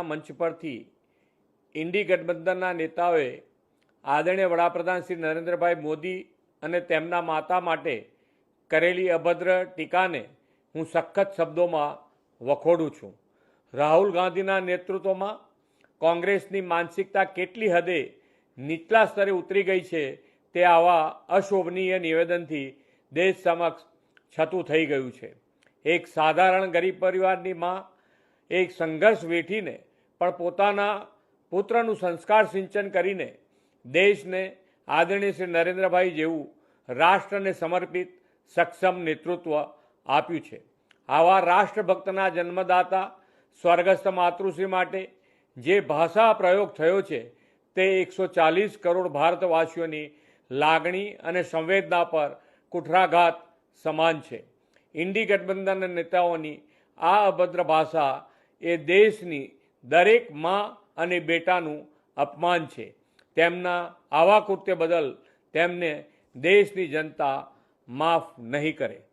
મંચ પરથી ઇન્ડી ગઠબંધનના નેતાઓએ આદરણીય વડાપ્રધાન શ્રી નરેન્દ્રભાઈ મોદી અને તેમના માતા માટે કરેલી અભદ્ર ટીકાને હું સખત શબ્દોમાં વખોડું છું. રાહુલ ગાંધીના નેતૃત્વમાં કોંગ્રેસની માનસિકતા કેટલી હદે નીચલા સ્તરે ઉતરી ગઈ છે તે આવા અશોભનીય નિવેદનથી દેશ સમક્ષ છતું થઈ ગયું છે. એક સાધારણ ગરીબ પરિવારની માં એક સંઘર્ષ વેઠીને પણ પોતાના પુત્રનું સંસ્કાર સિંચન કરીને દેશને આદરણીય શ્રી નરેન્દ્રભાઈ જેવું રાષ્ટ્રને સમર્પિત સક્ષમ નેતૃત્વ આપ્યું છે. આવા રાષ્ટ્રભક્તના જન્મદાતા સ્વર્ગસ્થ માતૃશ્રી માટે જે ભાષા પ્રયોગ થયો છે તે 140 કરોડ ભારતવાસીઓની લાગણી અને સંવેદના પર કુઠરાઘાત સમાન છે. ઇન્ડી ગઠબંધનના નેતાઓની આ અભદ્ર ભાષા એ દેશની દરેક મા અને બેટાનું અપમાન છે. તેમના આવા કૃત્ય બદલ તેમને દેશની જનતા માફ નહીં કરે.